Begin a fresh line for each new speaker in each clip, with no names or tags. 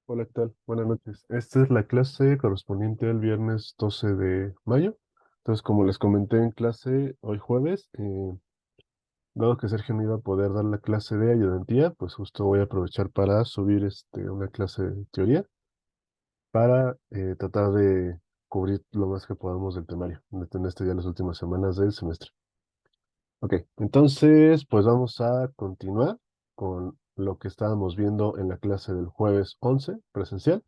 Hola, ¿qué tal? Buenas noches. Esta es la clase correspondiente al viernes 12 de mayo. Entonces, como les comenté en clase hoy jueves, dado que Sergio no iba a poder dar la clase de ayudantía, pues justo voy a aprovechar para subir una clase de teoría para tratar de cubrir lo más que podamos del temario en este ya las últimas semanas del semestre. Ok, entonces, pues vamos a continuar con lo que estábamos viendo en la clase del jueves 11 presencial,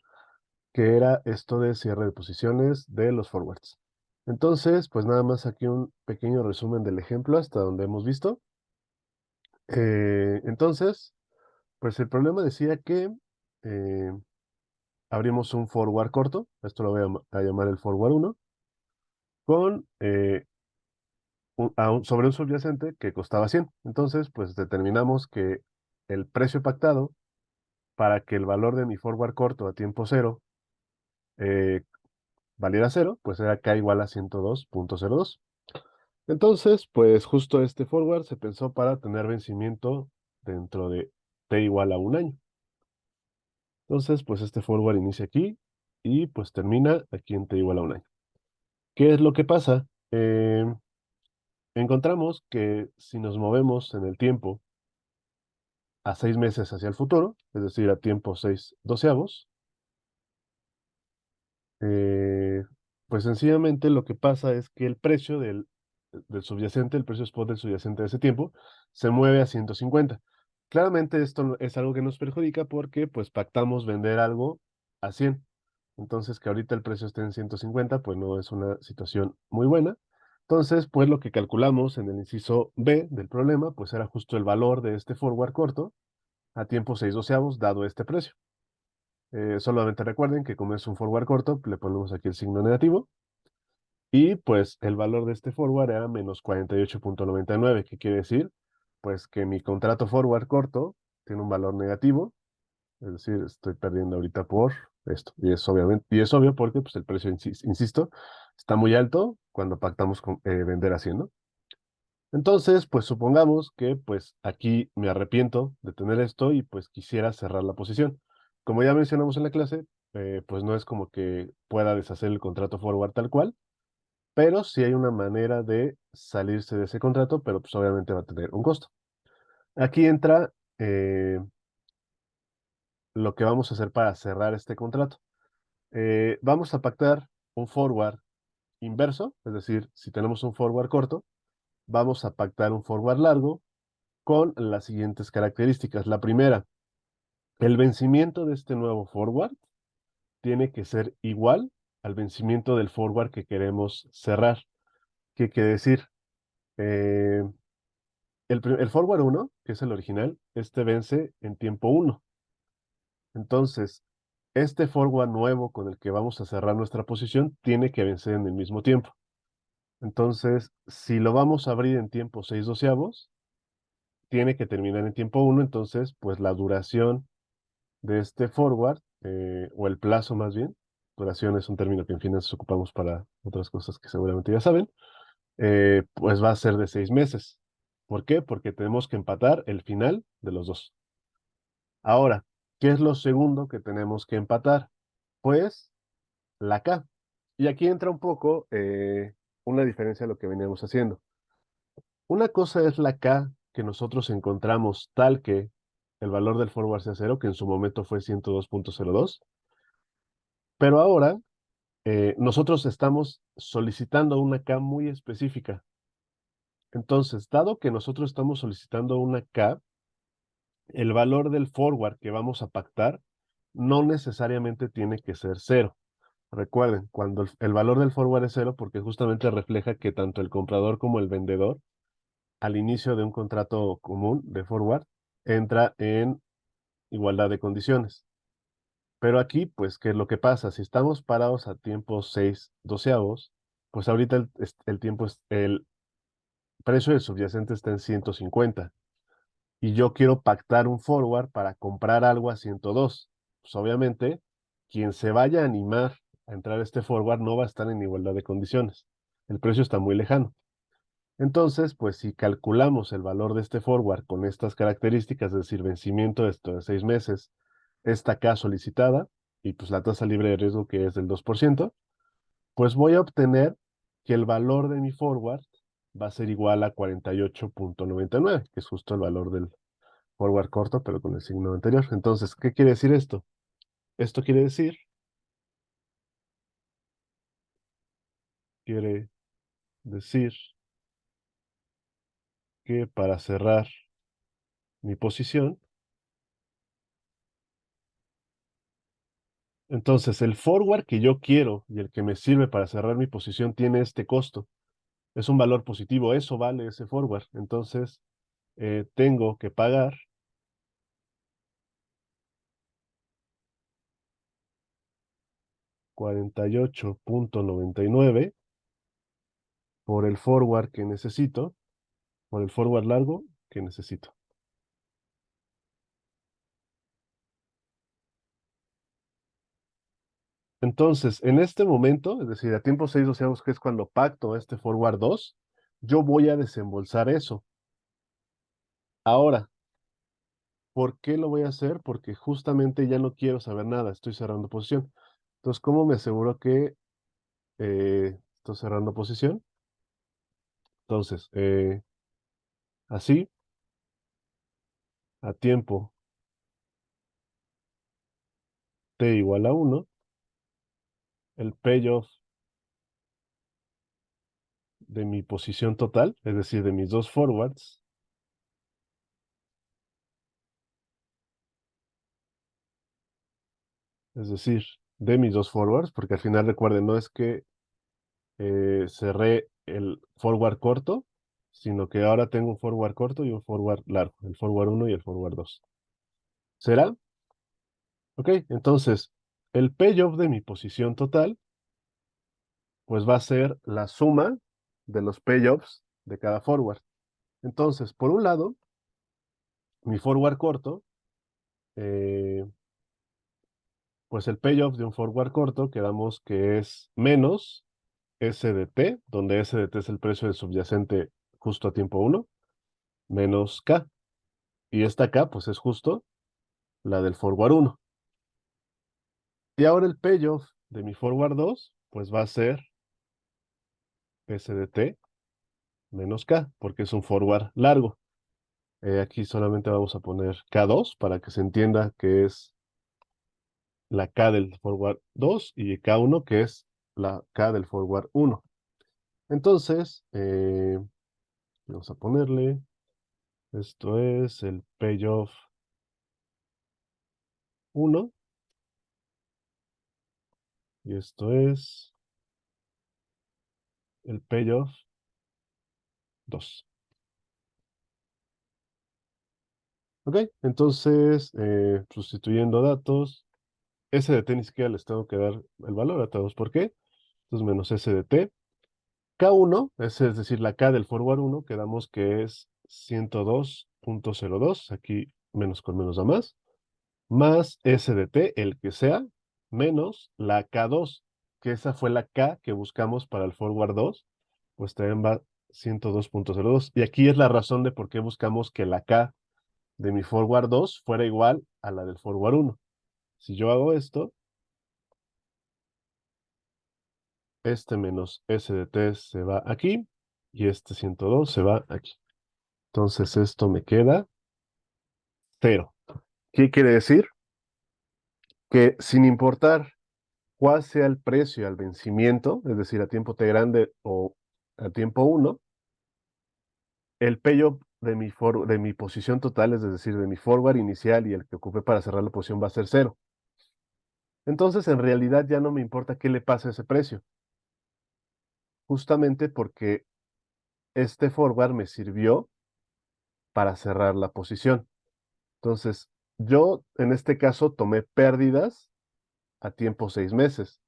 que era esto de cierre de posiciones de los forwards. Entonces, pues nada más aquí un pequeño resumen del ejemplo hasta donde hemos visto. Entonces, pues el problema decía que eh, abrimos un forward corto, esto lo voy a llamar el forward uno con sobre un subyacente que costaba 100. Entonces, pues determinamos que el precio pactado para que el valor de mi forward corto a tiempo cero eh, valiera cero, pues era K igual a 102.02. Entonces, pues justo este forward se pensó para tener vencimiento dentro de T igual a un año. Entonces, pues este forward inicia aquí y pues termina aquí en T igual a un año. ¿Qué es lo que pasa? Encontramos que si nos movemos en el tiempo a 6 meses hacia el futuro, es decir, a tiempo 6/12, eh, pues sencillamente lo que pasa es que el precio del subyacente, el precio spot del subyacente de ese tiempo, se mueve a 150. Claramente esto es algo que nos perjudica porque pues pactamos vender algo a 100. Entonces que ahorita el precio esté en 150, pues no es una situación muy buena. Entonces, pues lo que calculamos en el inciso B del problema, pues era justo el valor de este forward corto a tiempo 6/12, dado este precio. Solamente recuerden que como es un forward corto, le ponemos aquí el signo negativo. Y pues el valor de este forward era menos 48.99. ¿Qué quiere decir? Pues que mi contrato forward corto tiene un valor negativo, es decir, estoy perdiendo ahorita por esto. Y es obvio porque pues, el precio, insisto, está muy alto cuando pactamos con, vender haciendo. Entonces, pues supongamos que pues aquí me arrepiento de tener esto y pues quisiera cerrar la posición. Como ya mencionamos en la clase, pues no es como que pueda deshacer el contrato forward tal cual, pero sí hay una manera de salirse de ese contrato, pero pues obviamente va a tener un costo. Aquí entra lo que vamos a hacer para cerrar este contrato. Vamos a pactar un forward inverso, es decir, si tenemos un forward corto, vamos a pactar un forward largo con las siguientes características. La primera, el vencimiento de este nuevo forward tiene que ser igual al vencimiento del forward que queremos cerrar. ¿Qué quiere decir? Eh, el forward uno, que es el original, este vence en tiempo uno. Entonces, este forward nuevo con el que vamos a cerrar nuestra posición tiene que vencer en el mismo tiempo. Entonces, si lo vamos a abrir en tiempo 6/12, tiene que terminar en tiempo uno. Entonces, pues la duración de este forward, o el plazo más bien, duración es un término que en finanzas ocupamos para otras cosas que seguramente ya saben, pues va a ser de 6 meses. ¿Por qué? Porque tenemos que empatar el final de los dos. Ahora, ¿qué es lo segundo que tenemos que empatar? Pues la K. Y aquí entra un poco una diferencia de lo que veníamos haciendo. Una cosa es la K que nosotros encontramos tal que el valor del forward sea cero, que en su momento fue 102.02, pero ahora nosotros estamos solicitando una K muy específica. Entonces, dado que nosotros estamos solicitando una K, el valor del forward que vamos a pactar no necesariamente tiene que ser cero. Recuerden, cuando el valor del forward es cero, porque justamente refleja que tanto el comprador como el vendedor, al inicio de un contrato común de forward, entra en igualdad de condiciones. Pero aquí, pues, ¿qué es lo que pasa? Si estamos parados a tiempo 6/12, pues ahorita el tiempo el precio del subyacente está en 150 y yo quiero pactar un forward para comprar algo a 102. Pues obviamente, quien se vaya a animar a entrar a este forward no va a estar en igualdad de condiciones. El precio está muy lejano. Entonces, pues si calculamos el valor de este forward con estas características, es decir, vencimiento de esto de 6 meses, esta K solicitada y pues la tasa libre de riesgo que es del 2%, pues voy a obtener que el valor de mi forward va a ser igual a 48.99, que es justo el valor del forward corto, pero con el signo anterior. Entonces, ¿qué quiere decir esto? Esto quiere decir que para cerrar mi posición, entonces el forward que yo quiero y el que me sirve para cerrar mi posición tiene este costo. Es un valor positivo, eso vale ese forward. Entonces, tengo que pagar 48.99 por el forward que necesito, por el forward largo que necesito. Entonces, en este momento, es decir, a tiempo 6 doceavos, que es cuando pacto este forward 2, yo voy a desembolsar eso. Ahora, ¿por qué lo voy a hacer? Porque justamente ya no quiero saber nada, estoy cerrando posición. Entonces, ¿cómo me aseguro que estoy cerrando posición? Entonces, así, a tiempo t igual a 1, el payoff de mi posición total, es decir, de mis dos forwards, es decir, de mis dos forwards, porque al final recuerden, no es que cerré el forward corto, sino que ahora tengo un forward corto y un forward largo, el forward 1 y el forward 2. ¿Será? Ok, entonces el payoff de mi posición total, pues va a ser la suma de los payoffs de cada forward. Entonces, por un lado, mi forward corto, eh, pues el payoff de un forward corto, quedamos que es menos SDT, donde SDT es el precio del subyacente justo a tiempo 1, menos K. Y esta K, pues es justo la del forward 1. Y ahora el payoff de mi forward 2, pues va a ser SDT menos K, porque es un forward largo. Aquí solamente vamos a poner K2 para que se entienda que es la K del forward 2 y K1 que es la K del forward 1. Entonces, vamos a ponerle, esto es el payoff 1 y esto es el payoff 2. Ok, entonces, sustituyendo datos, SDT ni siquiera les tengo que dar el valor a todos. ¿Por qué? Entonces, menos SDT. K1, es decir, la K del forward 1, quedamos que es 102.02, aquí menos con menos da más SDT, el que sea, menos la K2, que esa fue la K que buscamos para el forward 2, pues también va 102.02. Y aquí es la razón de por qué buscamos que la K de mi forward 2 fuera igual a la del forward 1. Si yo hago esto, este menos SDT se va aquí y este 102 se va aquí. Entonces esto me queda 0. ¿Qué quiere decir? Que sin importar cuál sea el precio al vencimiento, es decir, a tiempo T grande o a tiempo 1, el payoff de mi posición total, es decir, de mi forward inicial y el que ocupé para cerrar la posición va a ser 0. Entonces, en realidad ya no me importa qué le pase a ese precio, justamente porque este forward me sirvió para cerrar la posición. Entonces, yo en este caso tomé pérdidas a tiempo 6 meses.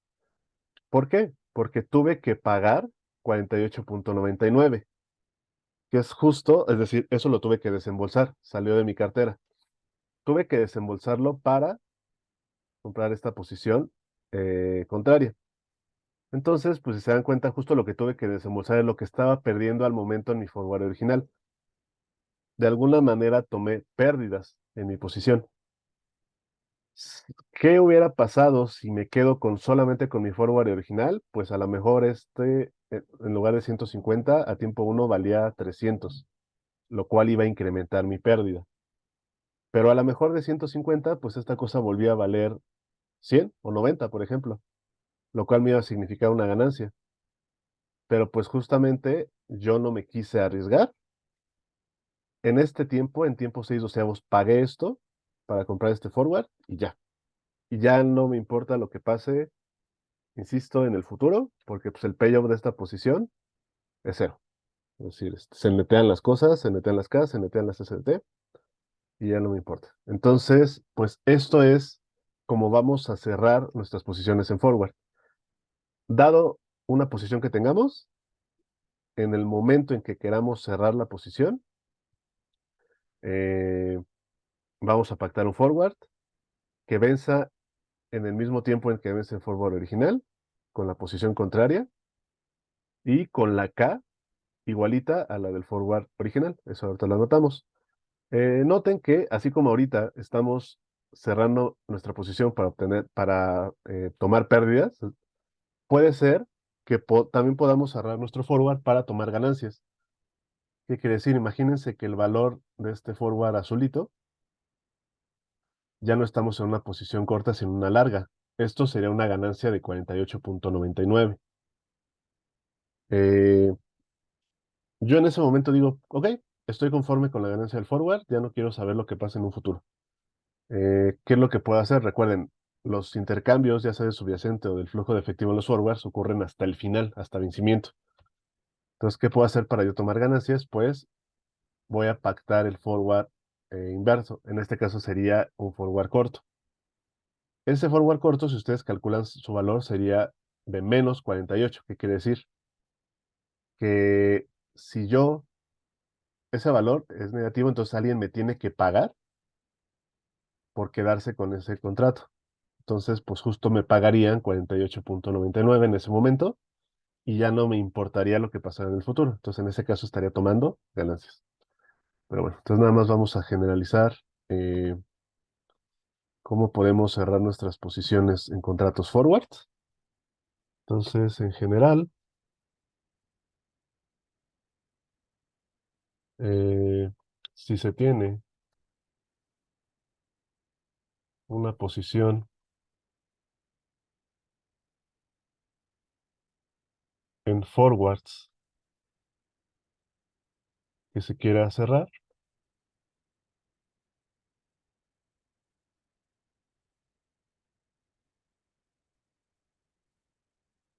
¿Por qué? Porque tuve que pagar 48.99, que es justo, es decir, eso lo tuve que desembolsar, salió de mi cartera. Tuve que desembolsarlo para comprar esta posición contraria. Entonces, pues si se dan cuenta, justo lo que tuve que desembolsar es lo que estaba perdiendo al momento en mi forward original. De alguna manera tomé pérdidas en mi posición. ¿Qué hubiera pasado si me quedo con solamente con mi forward original? Pues a lo mejor en lugar de 150, a tiempo uno valía 300, lo cual iba a incrementar mi pérdida. Pero a lo mejor de 150, pues esta cosa volvía a valer 100 o 90, por ejemplo, lo cual me iba a significar una ganancia. Pero pues justamente yo no me quise arriesgar. En este tiempo, en tiempo 6/12, pagué esto para comprar este forward y ya. Y ya no me importa lo que pase, insisto, en el futuro, porque pues el payoff de esta posición es cero. Es decir, se netean las cosas, se netean las K, se netean las SDT y ya no me importa. Entonces, pues esto es como vamos a cerrar nuestras posiciones en forward. Dado una posición que tengamos, en el momento en que queramos cerrar la posición, eh, vamos a pactar un forward que venza en el mismo tiempo en que vence el forward original, con la posición contraria y con la K igualita a la del forward original. Eso ahorita lo anotamos. Noten que, así como ahorita estamos cerrando nuestra posición para tomar pérdidas, puede ser que también podamos cerrar nuestro forward para tomar ganancias. ¿Qué quiere decir? Imagínense que el valor de este forward azulito ya no estamos en una posición corta, sino una larga. Esto sería una ganancia de 48.99. Eh, yo en ese momento digo, ok, estoy conforme con la ganancia del forward, ya no quiero saber lo que pasa en un futuro. ¿Qué es lo que puedo hacer? Recuerden, los intercambios, ya sea del subyacente o del flujo de efectivo en los forwards, ocurren hasta el final, hasta vencimiento. Entonces, ¿qué puedo hacer para yo tomar ganancias? Pues voy a pactar el forward inverso. En este caso sería un forward corto. Ese forward corto, si ustedes calculan su valor, sería de menos 48. ¿Qué quiere decir? Que si ese valor es negativo, entonces alguien me tiene que pagar por quedarse con ese contrato. Entonces, pues justo me pagarían 48.99 en ese momento y ya no me importaría lo que pasara en el futuro. Entonces, en ese caso estaría tomando ganancias. Pero bueno, entonces nada más vamos a generalizar eh, cómo podemos cerrar nuestras posiciones en contratos forward. Entonces, en general, eh, si se tiene una posición en forwards que se quiera cerrar,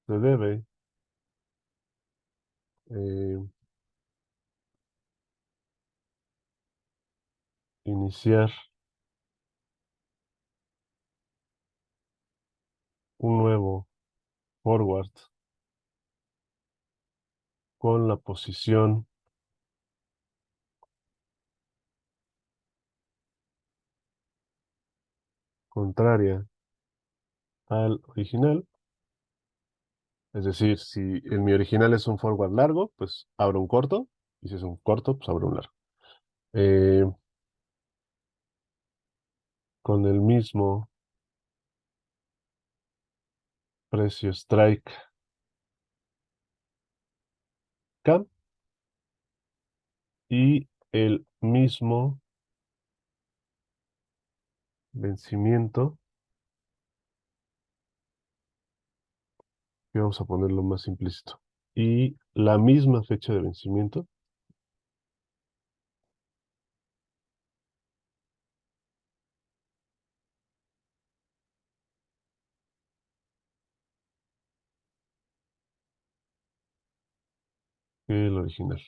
se debe eh, iniciar un nuevo forward con la posición contraria al original. Es decir, si mi original es un forward largo, pues abro un corto, y si es un corto, pues abro un largo. Eh, con el mismo precio strike cap y el mismo vencimiento, y vamos a ponerlo más implícito, y la misma fecha de vencimiento que el original.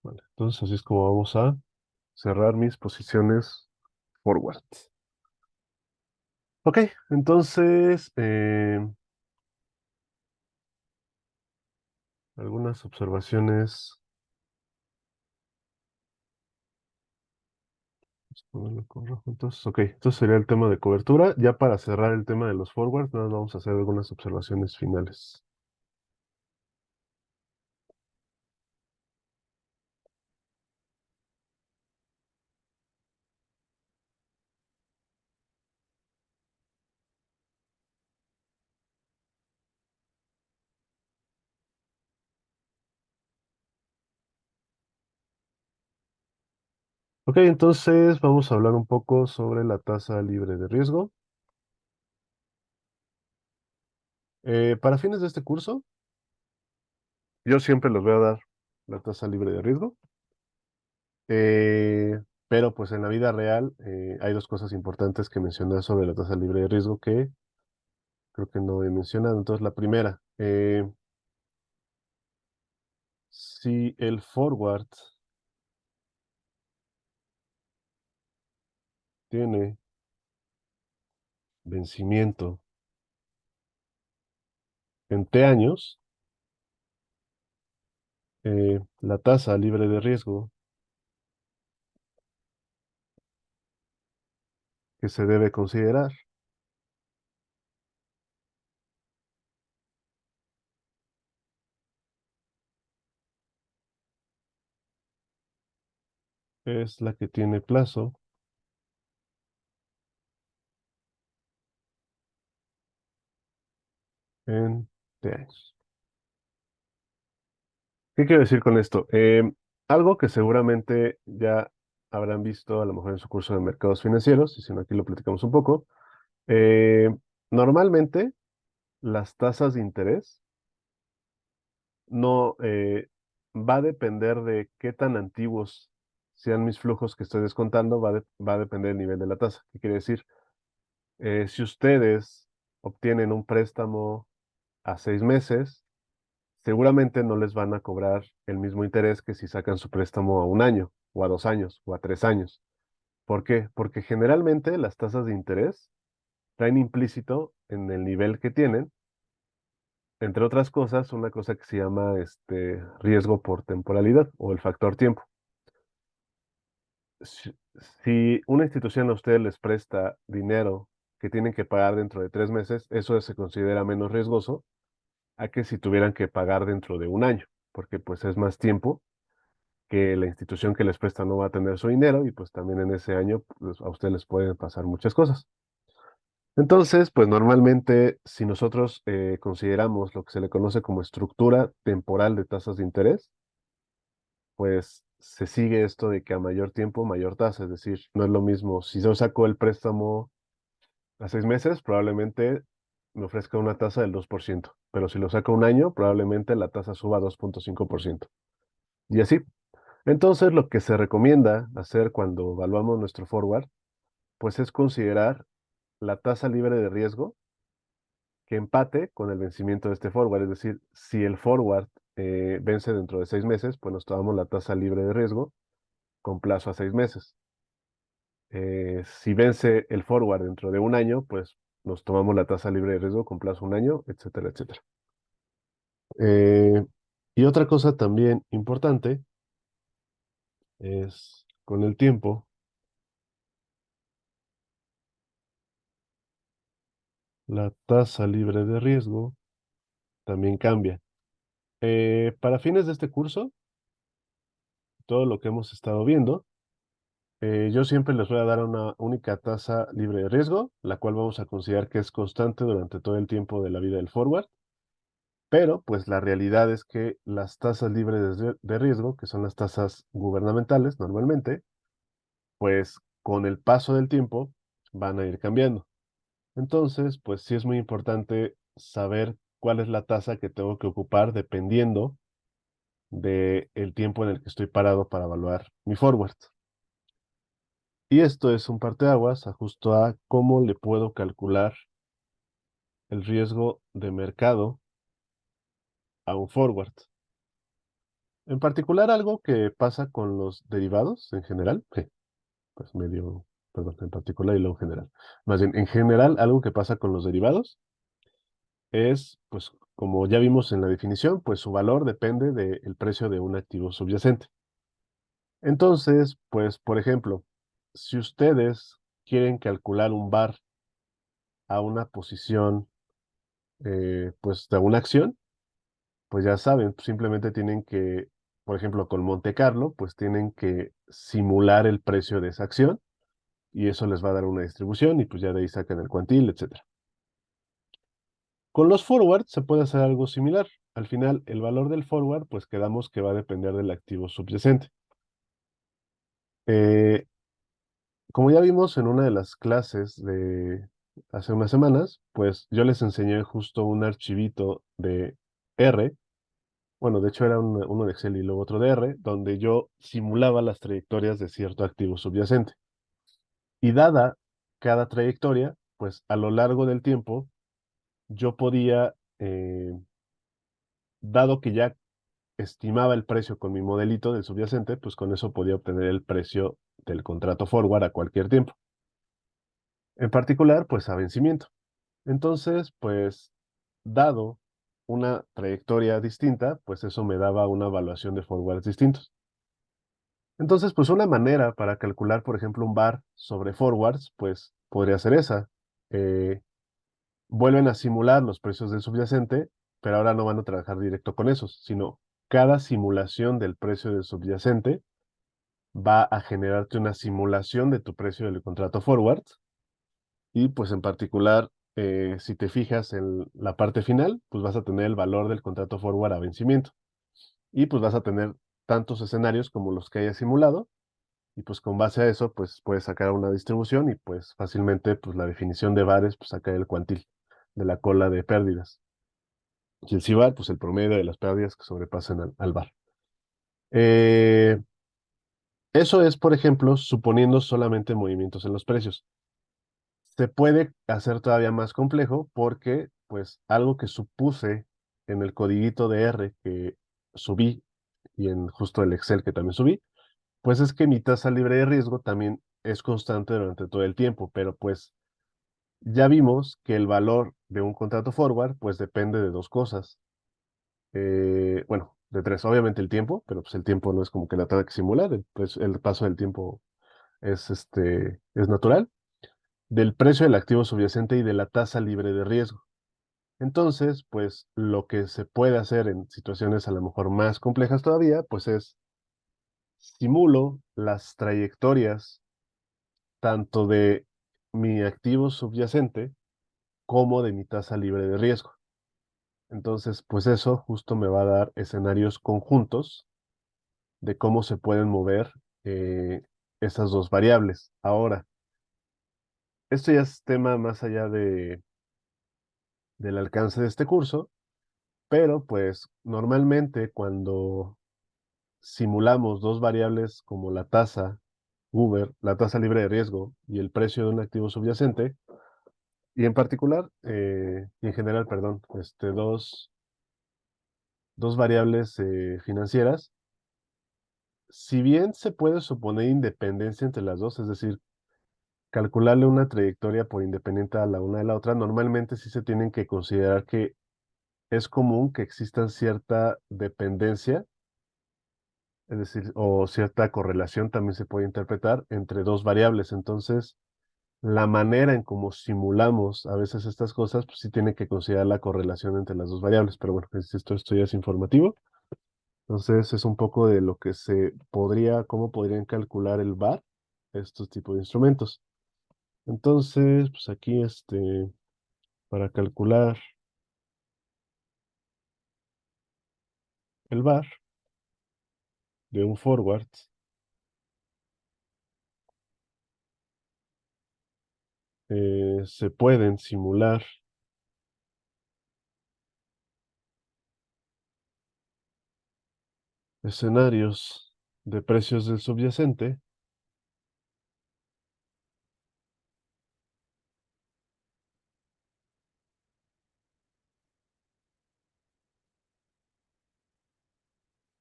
Vale, entonces así es como vamos a cerrar mis posiciones forward. Ok, entonces algunas observaciones. Vamos a ponerlo con rojo. Entonces, ok, entonces sería el tema de cobertura. Ya para cerrar el tema de los forwards, nada más vamos a hacer algunas observaciones finales. Ok, entonces vamos a hablar un poco sobre la tasa libre de riesgo. Para fines de este curso, yo siempre les voy a dar la tasa libre de riesgo, eh, pero pues en la vida real hay dos cosas importantes que mencionar sobre la tasa libre de riesgo que creo que no he mencionado. Entonces, la primera, si el forward tiene vencimiento en T años, la tasa libre de riesgo que se debe considerar es la que tiene plazo en T años. ¿Qué quiero decir con esto? Algo que seguramente ya habrán visto a lo mejor en su curso de mercados financieros, y si no aquí lo platicamos un poco. eh, Normalmente las tasas de interés no va a depender de qué tan antiguos sean mis flujos que estoy descontando, va a depender del nivel de la tasa. ¿Qué quiere decir? Si ustedes obtienen un préstamo a 6 meses, seguramente no les van a cobrar el mismo interés que si sacan su préstamo a un año, o a 2 años, o a 3 años. ¿Por qué? Porque generalmente las tasas de interés traen implícito en el nivel que tienen, entre otras cosas, una cosa que se llama riesgo por temporalidad o el factor tiempo. Si, si una institución a ustedes les presta dinero que tienen que pagar dentro de 3 meses, eso se considera menos riesgoso a que si tuvieran que pagar dentro de un año, porque pues es más tiempo que la institución que les presta no va a tener su dinero y pues también en ese año pues, a ustedes les pueden pasar muchas cosas. Entonces, pues normalmente si nosotros consideramos lo que se le conoce como estructura temporal de tasas de interés, pues se sigue esto de que a mayor tiempo, mayor tasa. Es decir, no es lo mismo. Si yo saco el préstamo a 6 meses, probablemente me ofrezca una tasa del 2%, pero si lo saco a un año, probablemente la tasa suba a 2,5%. Y así. Entonces, lo que se recomienda hacer cuando evaluamos nuestro forward, pues es considerar la tasa libre de riesgo que empate con el vencimiento de este forward. Es decir, si el forward vence dentro de 6 meses, pues nos tomamos la tasa libre de riesgo con plazo a 6 meses. Si vence el forward dentro de un año, pues nos tomamos la tasa libre de riesgo con plazo un año, etcétera, etcétera. Eh, y otra cosa también importante es con el tiempo, la tasa libre de riesgo también cambia. Para fines de este curso, todo lo que hemos estado viendo, yo siempre les voy a dar una única tasa libre de riesgo, la cual vamos a considerar que es constante durante todo el tiempo de la vida del forward. Pero pues la realidad es que las tasas libres de riesgo, que son las tasas gubernamentales normalmente, pues con el paso del tiempo van a ir cambiando. Entonces, pues sí es muy importante saber cuál es la tasa que tengo que ocupar dependiendo del tiempo en el que estoy parado para evaluar mi forward. Y esto es un parteaguas justo a cómo le puedo calcular el riesgo de mercado a un forward. En particular, algo que pasa con los derivados en general, pues medio, perdón, en particular y luego en general. Más bien, en general, algo que pasa con los derivados es, pues, como ya vimos en la definición, pues su valor depende del precio de un activo subyacente. Entonces, pues, por ejemplo, si ustedes quieren calcular un VAR a una posición, pues, de una acción, pues ya saben, simplemente tienen que, por ejemplo, con Monte Carlo, pues tienen que simular el precio de esa acción y eso les va a dar una distribución y pues ya de ahí sacan el cuantil, etcétera. Con los forward se puede hacer algo similar. Al final, el valor del forward, pues quedamos que va a depender del activo subyacente. Eh, Como ya vimos en una de las clases de hace unas semanas, pues yo les enseñé justo un archivito de R. Bueno, de hecho era uno de Excel y luego otro de R, donde yo simulaba las trayectorias de cierto activo subyacente. Y dada cada trayectoria, pues a lo largo del tiempo, yo podía, dado que ya estimaba el precio con mi modelito del subyacente, pues con eso podía obtener el precio del contrato forward a cualquier tiempo. En particular, pues a vencimiento. Entonces, pues, dado una trayectoria distinta, pues eso me daba una evaluación de forwards distintos. Entonces, pues una manera para calcular, por ejemplo, un bar sobre forwards, pues podría ser esa. Eh, Vuelven a simular los precios del subyacente, pero ahora no van a trabajar directo con esos, sino cada simulación del precio del subyacente va a generarte una simulación de tu precio del contrato forward y pues en particular, si te fijas en la parte final, pues vas a tener el valor del contrato forward a vencimiento y pues vas a tener tantos escenarios como los que hayas simulado y pues con base a eso pues puedes sacar una distribución y pues fácilmente pues la definición de bares pues sacar el cuantil de la cola de pérdidas y el CIVAR pues el promedio de las pérdidas que sobrepasen al bar. Eh, Eso es, por ejemplo, suponiendo solamente movimientos en los precios. Se puede hacer todavía más complejo porque, pues, algo que supuse en el codiguito de R que subí y en justo el Excel que también subí, pues es que mi tasa libre de riesgo también es constante durante todo el tiempo, pero pues ya vimos que el valor de un contrato forward, pues depende de dos cosas. Bueno, de tres, obviamente el tiempo, pero pues el tiempo no es como que la tenga que simular, pues el paso del tiempo es natural, del precio del activo subyacente y de la tasa libre de riesgo. Entonces, pues lo que se puede hacer en situaciones a lo mejor más complejas todavía, pues es simulo las trayectorias tanto de mi activo subyacente como de mi tasa libre de riesgo. Entonces, pues eso justo me va a dar escenarios conjuntos de cómo se pueden mover eh, esas dos variables. Ahora, esto ya es tema más allá del alcance de este curso, pero pues normalmente cuando simulamos dos variables como la tasa Uber, la tasa libre de riesgo y el precio de un activo subyacente, y en particular, y en general, perdón, dos variables financieras, si bien se puede suponer independencia entre las dos, es decir, calcularle una trayectoria por independiente a la una de la otra, normalmente sí se tienen que considerar que es común que exista cierta dependencia, es decir, o cierta correlación también se puede interpretar entre dos variables. Entonces, la manera en cómo simulamos a veces estas cosas, pues sí tiene que considerar la correlación entre las dos variables. Pero bueno, esto ya es informativo. Entonces, es un poco de lo que se podría, cómo podrían calcular el VAR, estos tipos de instrumentos. Entonces, pues aquí, para calcular el VAR de un forward, se pueden simular escenarios de precios del subyacente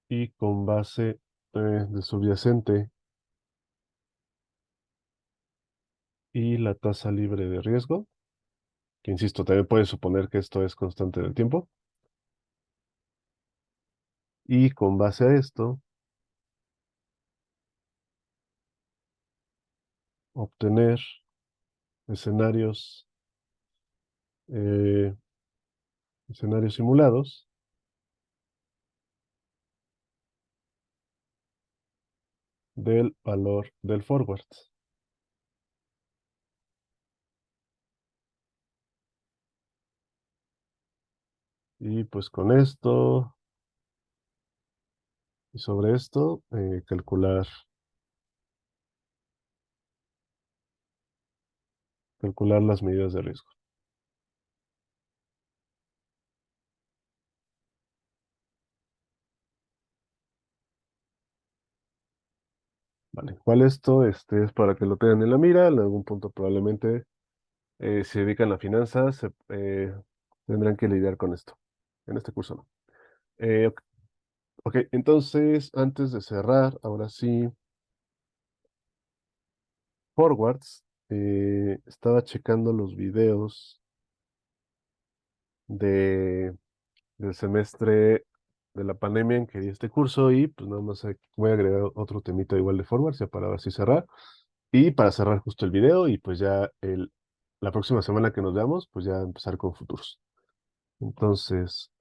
y con base de subyacente y la tasa libre de riesgo, que insisto, también puede suponer que esto es constante en el tiempo, y con base a esto, obtener escenarios, eh, escenarios simulados del valor del forward. Y pues con esto y sobre esto, calcular calcular las medidas de riesgo. Vale, ¿cuál esto? Este es para que lo tengan en la mira, en algún punto probablemente si se dedican a finanzas, tendrán que lidiar con esto. En este curso no. Ok, ok, entonces, antes de cerrar, ahora sí, forwards, estaba checando los videos de, del semestre de la pandemia en que di este curso y pues nada más voy a agregar otro temita igual de forwards ya para ver si cerrar. Y para cerrar justo el video y pues ya la próxima semana que nos veamos, pues ya empezar con futuros. Entonces,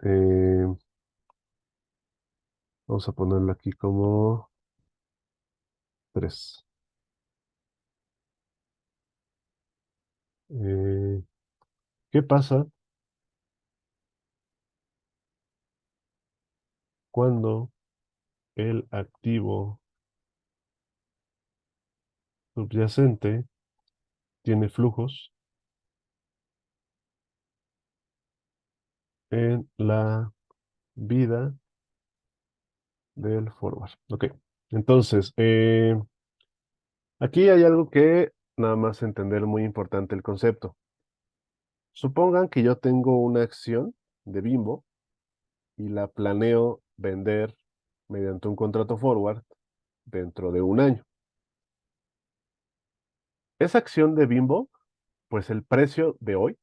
vamos a ponerlo aquí como 3. ¿Qué pasa cuando el activo subyacente tiene flujos en la vida del forward? Ok, entonces, aquí hay algo que nada más entender muy importante el concepto. Supongan que yo tengo una acción de Bimbo y la planeo vender mediante un contrato forward dentro de un año. Esa acción de Bimbo, pues el precio de hoy,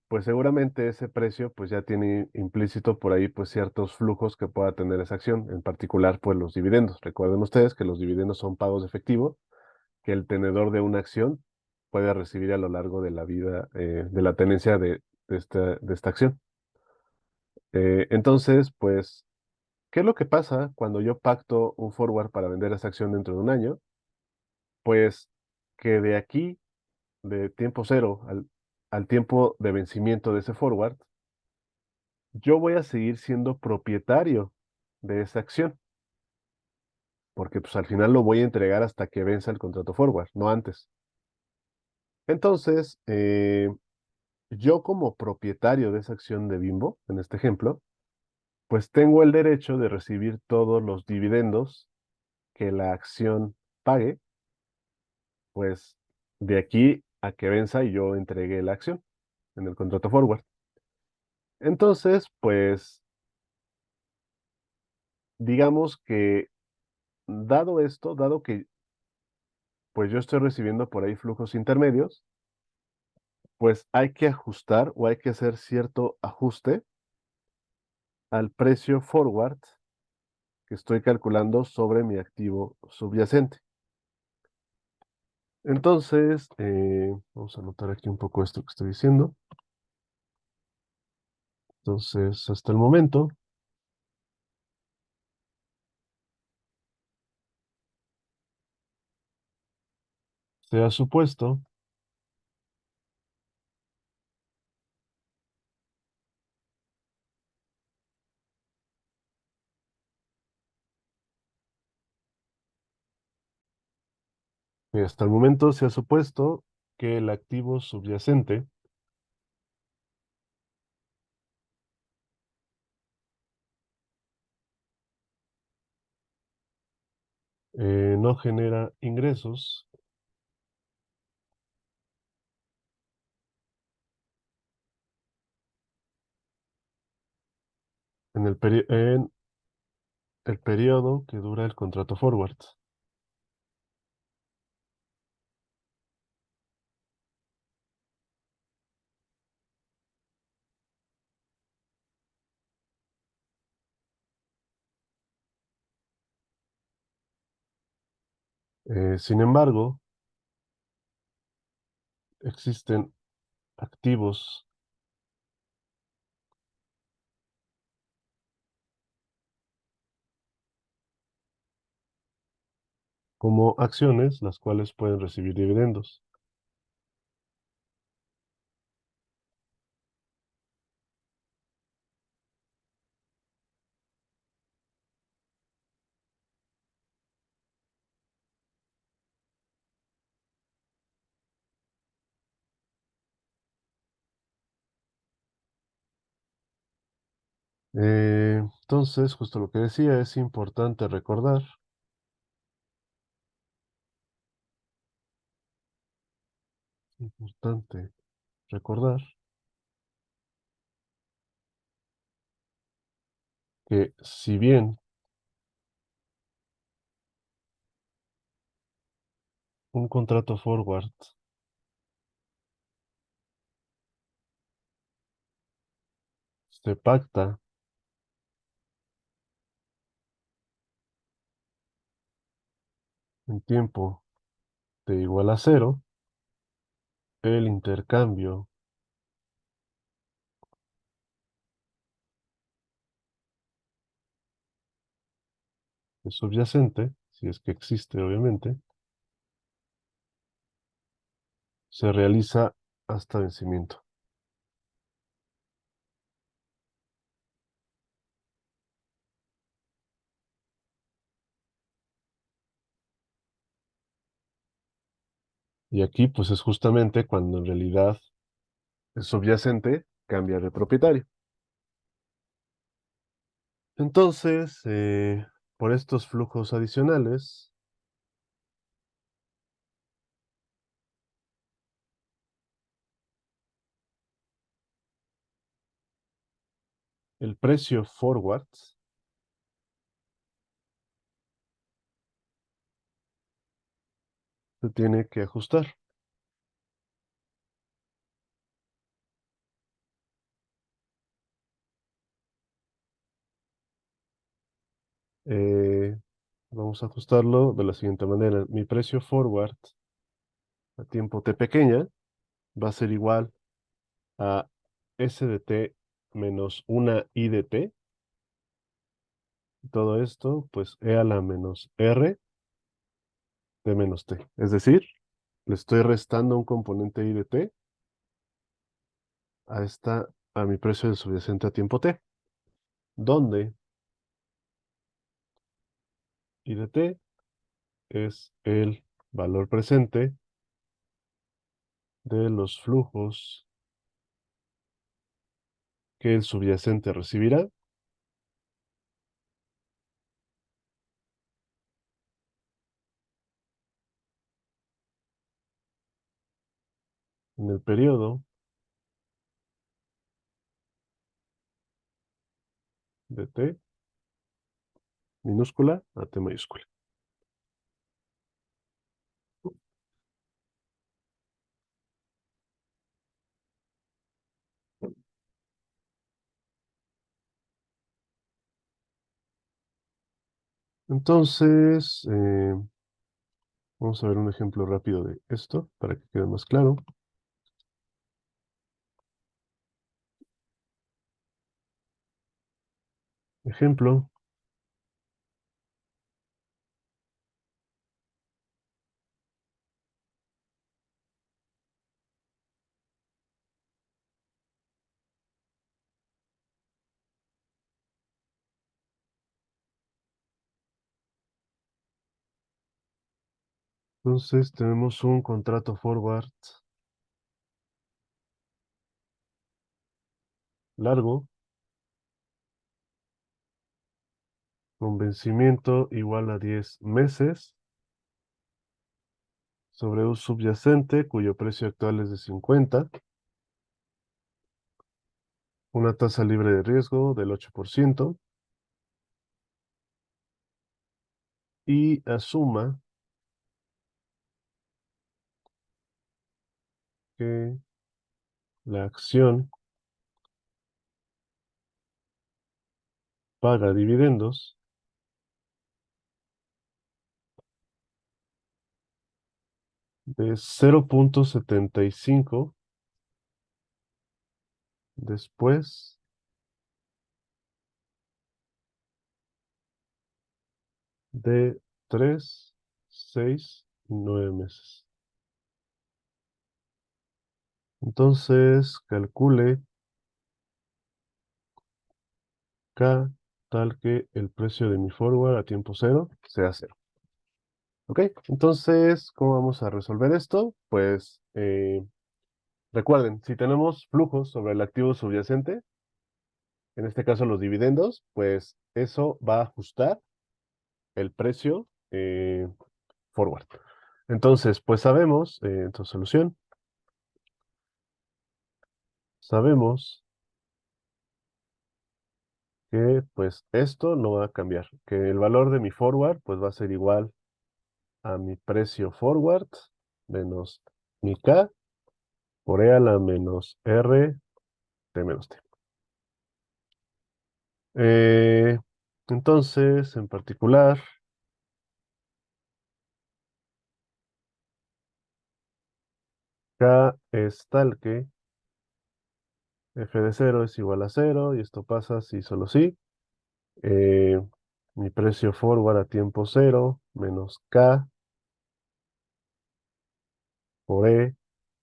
pues seguramente ese precio pues ya tiene implícito por ahí pues ciertos flujos que pueda tener esa acción, en particular pues los dividendos. Recuerden ustedes que los dividendos son pagos de efectivo que el tenedor de una acción puede recibir a lo largo de la vida de la tenencia de esta acción. Entonces, pues, ¿qué es lo que pasa cuando yo pacto un forward para vender esa acción dentro de un año? Pues que de aquí, de tiempo cero al tiempo de vencimiento de ese forward, yo voy a seguir siendo propietario de esa acción, porque pues al final lo voy a entregar hasta que venza el contrato forward, no antes. Entonces, yo como propietario de esa acción de Bimbo, en este ejemplo, pues tengo el derecho de recibir todos los dividendos que la acción pague, pues de aquí a que venza y yo entregué la acción en el contrato forward. Entonces, pues digamos que dado esto, dado que pues yo estoy recibiendo por ahí flujos intermedios, pues hay que ajustar o hay que hacer cierto ajuste al precio forward que estoy calculando sobre mi activo subyacente. Entonces, vamos a anotar aquí un poco esto que estoy diciendo. Entonces, hasta el momento, se ha supuesto hasta el momento se ha supuesto que el activo subyacente no genera ingresos en el periodo que dura el contrato forward. Sin embargo, existen activos como acciones, las cuales pueden recibir dividendos. Entonces, justo lo que decía, es importante recordar que si bien un contrato forward se pacta en tiempo de igual a cero, el intercambio de subyacente, si es que existe obviamente, se realiza hasta vencimiento. Y aquí pues es justamente cuando en realidad el subyacente cambia de propietario. Entonces, por estos flujos adicionales, el precio forward se tiene que ajustar. Eh, Vamos a ajustarlo de la siguiente manera. Mi precio forward a tiempo t pequeña va a ser igual a S de t menos una I de t. Todo esto, pues E a la menos R de menos t. Es decir, le estoy restando un componente I de t a mi precio del subyacente a tiempo t, donde I de t es el valor presente de los flujos que el subyacente recibirá en el periodo de t minúscula a t mayúscula. Entonces, vamos a ver un ejemplo rápido de esto para que quede más claro. Ejemplo, entonces tenemos un contrato forward largo con vencimiento igual a 10 meses sobre un subyacente cuyo precio actual es de 50, una tasa libre de riesgo del 8% y asuma que la acción paga dividendos de 0,75 después de 3, 6 y 9 meses. Entonces, calcule K tal que el precio de mi forward a tiempo cero sea cero. ¿Ok? Entonces, ¿cómo vamos a resolver esto? Pues recuerden, si tenemos flujos sobre el activo subyacente, en este caso los dividendos, pues eso va a ajustar el precio forward. Entonces, pues sabemos, entonces solución, sabemos que pues esto no va a cambiar, que el valor de mi forward pues va a ser igual a mi precio forward menos mi K por E a la menos R T menos T. Eh, entonces, en particular, K es tal que f de 0 es igual a 0 y esto pasa si solo si. Eh, Mi precio forward a tiempo cero menos K por E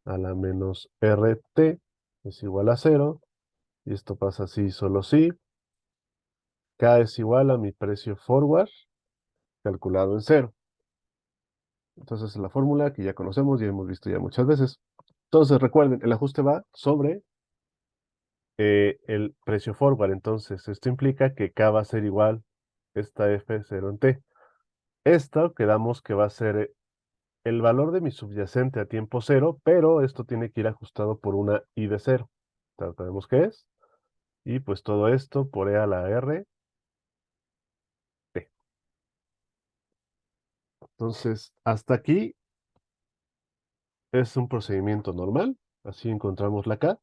a la menos RT es igual a 0 y esto pasa así solo si. K es igual a mi precio forward calculado en cero. Entonces es la fórmula que ya conocemos y hemos visto ya muchas veces. Entonces recuerden, el ajuste va sobre el precio forward. Entonces esto implica que K va a ser igual esta F0 en T. Esto quedamos que va a ser el valor de mi subyacente a tiempo cero, pero esto tiene que ir ajustado por una I de cero. Sabemos qué es. Y pues todo esto por E a la R T. Entonces, hasta aquí es un procedimiento normal. Así encontramos la K.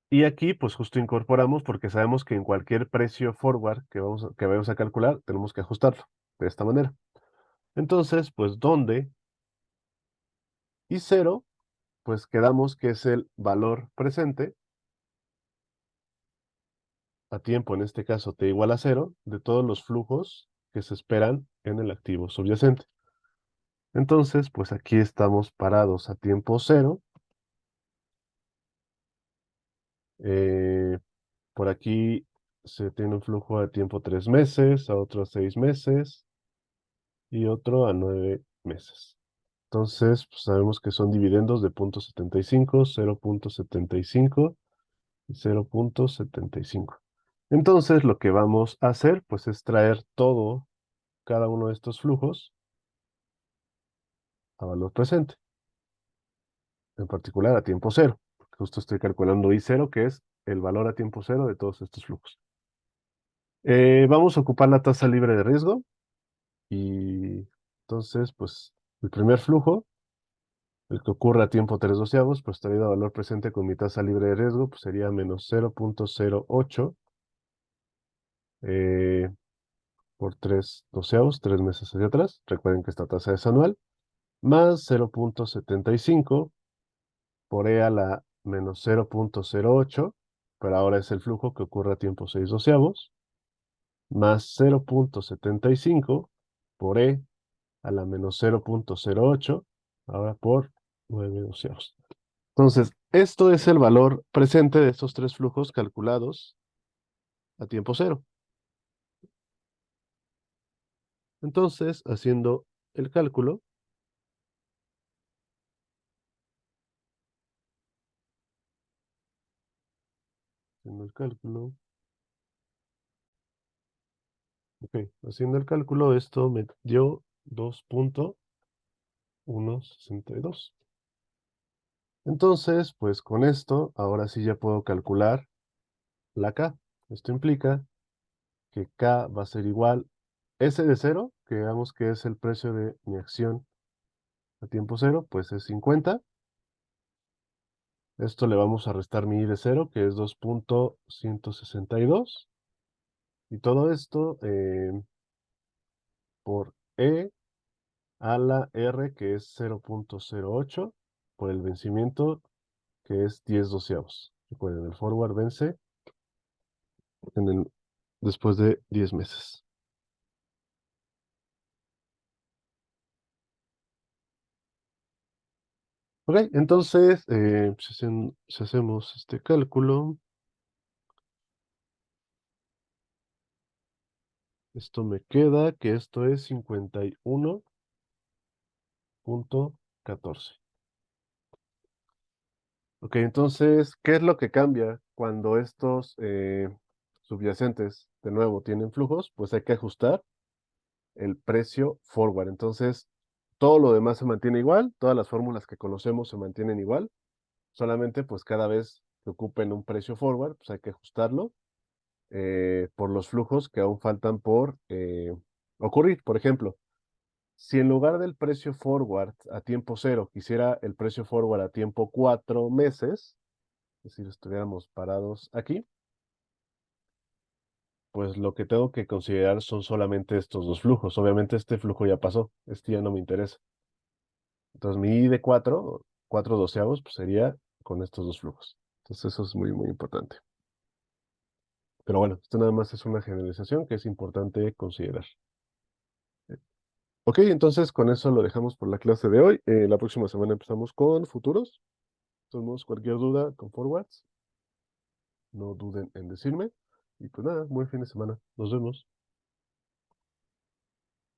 Y aquí, pues justo incorporamos porque sabemos que en cualquier precio forward que vamos a calcular, tenemos que ajustarlo de esta manera. Entonces, pues donde y cero, pues quedamos que es el valor presente a tiempo, en este caso t igual a cero, de todos los flujos que se esperan en el activo subyacente. Entonces, pues aquí estamos parados a tiempo cero. Eh, por aquí se tiene un flujo a tiempo 3 meses, a otro a 6 meses y otro a 9 meses. Entonces, pues sabemos que son dividendos de 0.75, 0.75 y 0.75. Entonces, lo que vamos a hacer, pues es traer cada uno de estos flujos a valor presente, en particular a tiempo cero. Justo estoy calculando I0, que es el valor a tiempo cero de todos estos flujos. Vamos a ocupar la tasa libre de riesgo y entonces, pues, el primer flujo, el que ocurre a tiempo 3 doceavos, pues traído a valor presente con mi tasa libre de riesgo, pues sería menos 0.08 eh, por 3 doceavos, 3 meses hacia atrás. Recuerden que esta tasa es anual, más 0.75 por E a la menos 0.08, pero ahora es el flujo que ocurre a tiempo 6 doceavos, más 0.75 por E a la menos 0.08, ahora por 9 doceavos. Entonces, esto es el valor presente de estos tres flujos calculados a tiempo cero. Entonces, haciendo el cálculo, ok, haciendo el cálculo, esto me dio 2.162. Entonces, pues con esto, ahora sí ya puedo calcular la K. Esto implica que K va a ser igual S de cero, que digamos que es el precio de mi acción a tiempo cero, pues es 50. Esto le vamos a restar mi I de cero, que es 2.162. Y todo esto por E a la R, que es 0.08, por el vencimiento, que es 10 doceavos. Recuerden, el forward vence en después de 10 meses. Ok, entonces, si hacemos este cálculo, esto me queda que esto es 51.14. Ok, entonces, ¿qué es lo que cambia cuando estos subyacentes de nuevo tienen flujos, pues hay que ajustar el precio forward. Entonces, todo lo demás se mantiene igual, todas las fórmulas que conocemos se mantienen igual, solamente pues cada vez que ocupen un precio forward, pues hay que ajustarlo por los flujos que aún faltan por ocurrir. Por ejemplo, si en lugar del precio forward a tiempo cero quisiera el precio forward a tiempo 4 meses, es decir, estuviéramos parados aquí, pues lo que tengo que considerar son solamente estos dos flujos. Obviamente este flujo ya pasó, este ya no me interesa. Entonces mi I de 4 doceavos, pues sería con estos dos flujos. Entonces eso es muy, muy importante. Pero bueno, esto nada más es una generalización que es importante considerar. Ok, entonces con eso lo dejamos por la clase de hoy. La próxima semana empezamos con futuros. De todos modos, cualquier duda con forwards, no duden en decirme. Y pues nada, buen fin de semana. Nos vemos.